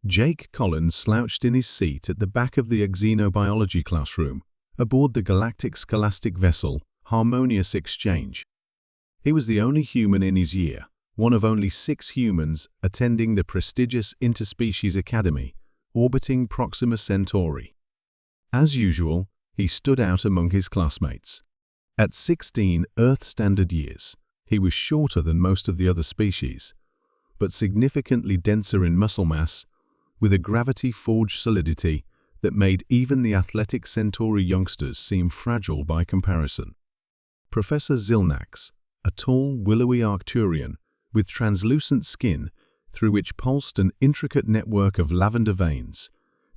Jake Collins slouched in his seat at the back of the xenobiology classroom, aboard the galactic scholastic vessel Harmonious Exchange. He was the only human in his year, one of only 6 humans attending the prestigious Interspecies Academy, orbiting Proxima Centauri. As usual, he stood out among his classmates. At 16 Earth Standard Years, he was shorter than most of the other species, but significantly denser in muscle mass, with a gravity-forged solidity that made even the athletic Centauri youngsters seem fragile by comparison. Professor Zilnax, a tall, willowy Arcturian with translucent skin through which pulsed an intricate network of lavender veins,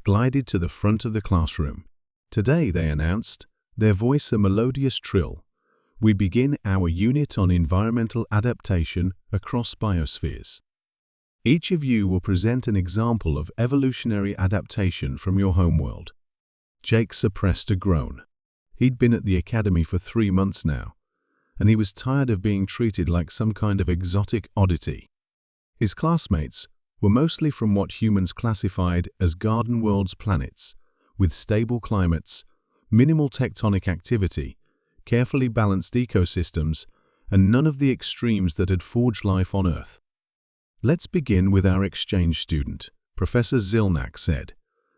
glided to the front of the classroom. Today, they announced, their voice a melodious trill, we begin our unit on environmental adaptation across biospheres. Each of you will present an example of evolutionary adaptation from your homeworld. Jake suppressed a groan. He'd been at the academy for 3 months now, and he was tired of being treated like some kind of exotic oddity. His classmates were mostly from what humans classified as garden world's planets, with stable climates, minimal tectonic activity, carefully balanced ecosystems, and none of the extremes that had forged life on Earth. Let's begin with our exchange student, Professor Zilnax said,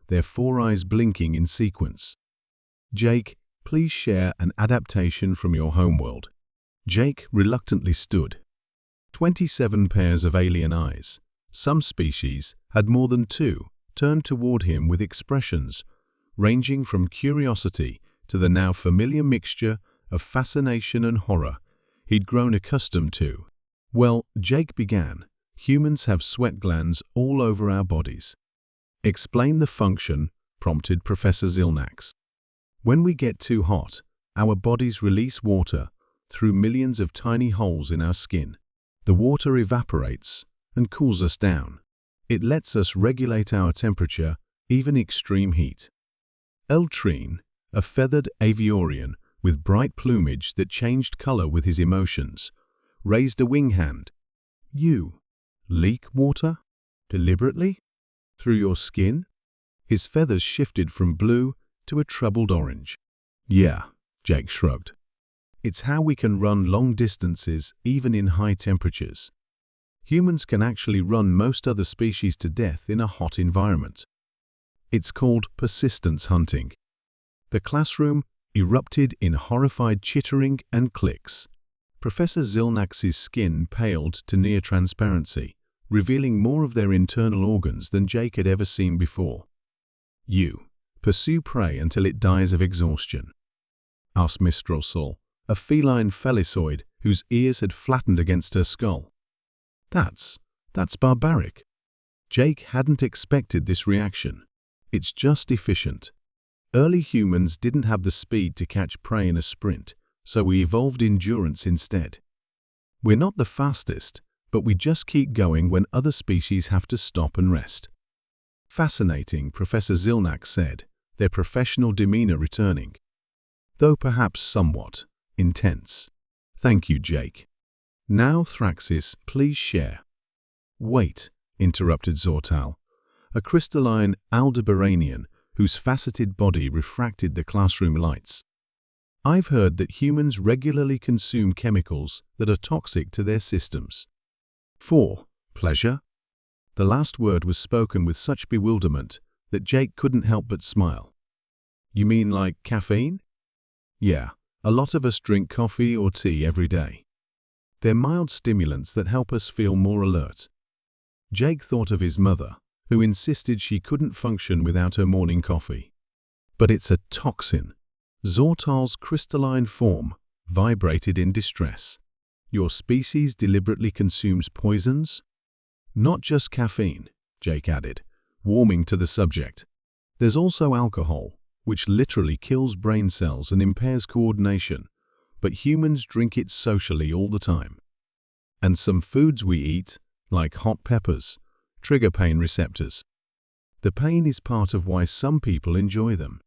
their 4 eyes blinking in sequence. Jake, please share an adaptation from your homeworld. Jake reluctantly stood. 27 pairs of alien eyes, some species had more than 2, turned toward him with expressions ranging from curiosity to the now familiar mixture of fascination and horror he'd grown accustomed to. Well, Jake began, humans have sweat glands all over our bodies. Explain the function, prompted Professor Zilnax. When we get too hot, our bodies release water through millions of tiny holes in our skin. The water evaporates and cools us down. It lets us regulate our temperature, even extreme heat. Eltrine, a feathered aviorian with bright plumage that changed color with his emotions, raised a wing hand. You leak water? Deliberately? Through your skin? His feathers shifted from blue to a troubled orange. Yeah, Jake shrugged. It's how we can run long distances even in high temperatures. Humans can actually run most other species to death in a hot environment. It's called persistence hunting. The classroom erupted in horrified chittering and clicks. Professor Zilnax's skin paled to near transparency, revealing more of their internal organs than Jake had ever seen before. You pursue prey until it dies of exhaustion, asked Miss Drossel, a feline phallicoid whose ears had flattened against her skull. That's barbaric. Jake hadn't expected this reaction. It's just efficient. Early humans didn't have the speed to catch prey in a sprint, so we evolved endurance instead. We're not the fastest, but we just keep going when other species have to stop and rest. Fascinating, Professor Zilnax said, their professional demeanor returning, though perhaps somewhat intense. Thank you, Jake. Now, Thraxis, please share. Wait, interrupted Zortal, a crystalline Aldebaranian whose faceted body refracted the classroom lights. I've heard that humans regularly consume chemicals that are toxic to their systems. For pleasure? The last word was spoken with such bewilderment that Jake couldn't help but smile. You mean like caffeine? Yeah, a lot of us drink coffee or tea every day. They're mild stimulants that help us feel more alert. Jake thought of his mother, who insisted she couldn't function without her morning coffee. But it's a toxin. Zortal's crystalline form vibrated in distress. Your species deliberately consumes poisons? Not just caffeine, Jake added, warming to the subject. There's also alcohol, which literally kills brain cells and impairs coordination, but humans drink it socially all the time. And some foods we eat, like hot peppers, trigger pain receptors. The pain is part of why some people enjoy them.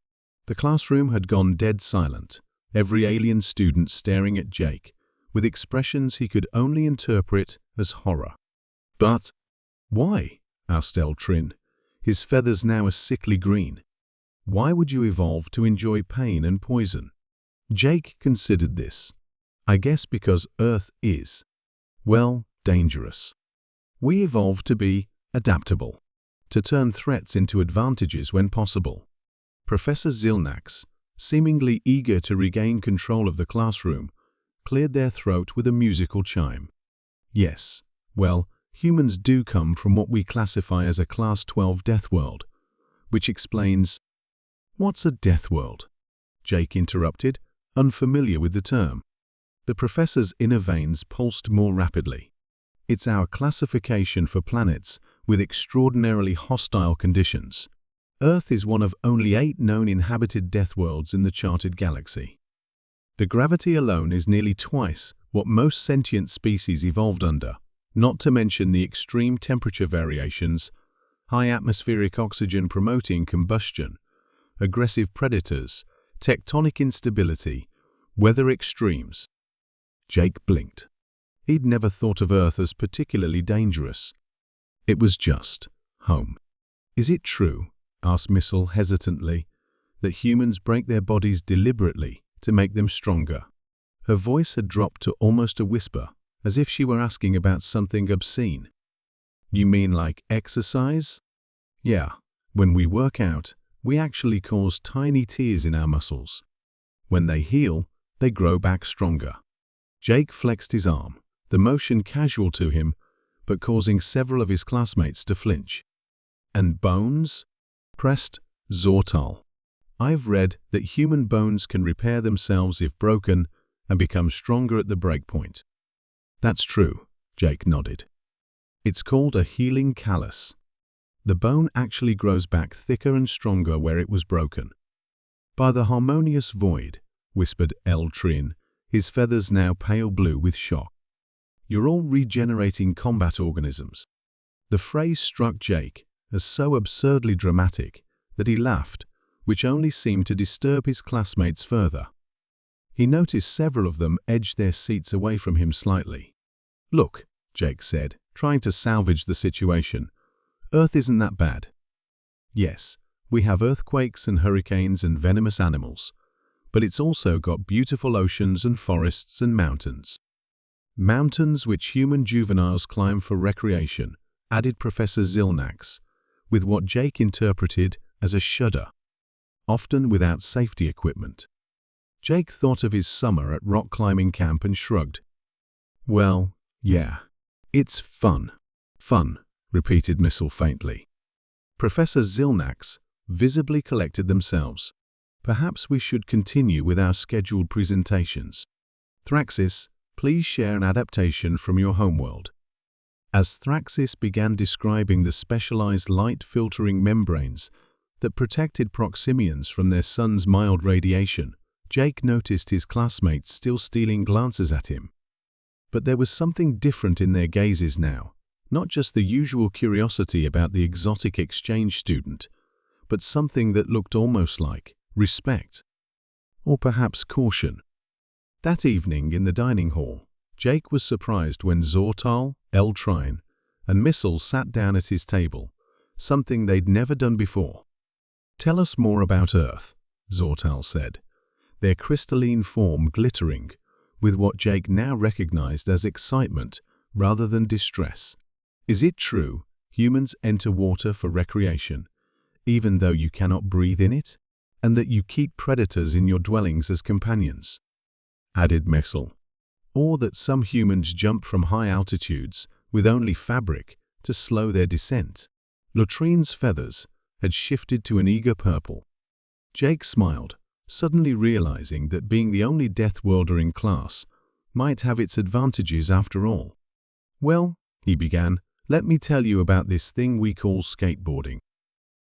The classroom had gone dead silent, every alien student staring at Jake, with expressions he could only interpret as horror. But why? Asked Eltrin, his feathers now a sickly green. Why would you evolve to enjoy pain and poison? Jake considered this. I guess because Earth is, well, dangerous. We evolved to be adaptable, to turn threats into advantages when possible. Professor Zilnax, seemingly eager to regain control of the classroom, cleared their throat with a musical chime. Yes, well, humans do come from what we classify as a Class 12 DeathWorld, which explains— What's a DeathWorld? Jake interrupted, unfamiliar with the term. The professor's inner veins pulsed more rapidly. It's our classification for planets with extraordinarily hostile conditions. Earth is one of only 8 known inhabited DeathWorlds in the charted galaxy. The gravity alone is nearly twice what most sentient species evolved under, not to mention the extreme temperature variations, high atmospheric oxygen promoting combustion, aggressive predators, tectonic instability, weather extremes. Jake blinked. He'd never thought of Earth as particularly dangerous. It was just home. Is it true, asked Missile hesitantly, that humans break their bodies deliberately to make them stronger? Her voice had dropped to almost a whisper, as if she were asking about something obscene. You mean like exercise? Yeah, when we work out, we actually cause tiny tears in our muscles. When they heal, they grow back stronger. Jake flexed his arm, the motion casual to him, but causing several of his classmates to flinch. And bones? Pressed Zortal. I've read that human bones can repair themselves if broken and become stronger at the breakpoint. That's true, Jake nodded. It's called a healing callus. The bone actually grows back thicker and stronger where it was broken. By the harmonious void, whispered Trin, his feathers now pale blue with shock. You're all regenerating combat organisms. The phrase struck Jake as so absurdly dramatic that he laughed, which only seemed to disturb his classmates further. He noticed several of them edge their seats away from him slightly. Look, Jake said, trying to salvage the situation. Earth isn't that bad. Yes, we have earthquakes and hurricanes and venomous animals, but it's also got beautiful oceans and forests and mountains. Mountains which human juveniles climb for recreation, added Professor Zilnax, with what Jake interpreted as a shudder, often without safety equipment. Jake thought of his summer at rock climbing camp and shrugged. Well, yeah, it's fun. Fun, repeated Missile faintly. Professor Zilnax visibly collected themselves. Perhaps we should continue with our scheduled presentations. Thraxis, please share an adaptation from your homeworld. As Thraxis began describing the specialized light-filtering membranes that protected Proximians from their sun's mild radiation, Jake noticed his classmates still stealing glances at him. But there was something different in their gazes now, not just the usual curiosity about the exotic exchange student, but something that looked almost like respect, or perhaps caution. That evening in the dining hall, Jake was surprised when Zortal, Trine, and Missile sat down at his table, something they'd never done before. Tell us more about Earth, Zortal said, their crystalline form glittering with what Jake now recognized as excitement rather than distress. Is it true humans enter water for recreation, even though you cannot breathe in it, and that you keep predators in your dwellings as companions? Added Missile. Or that some humans jump from high altitudes with only fabric to slow their descent? Latrine's feathers had shifted to an eager purple. Jake smiled, suddenly realizing that being the only DeathWorlder in class might have its advantages after all. Well, he began, let me tell you about this thing we call skateboarding.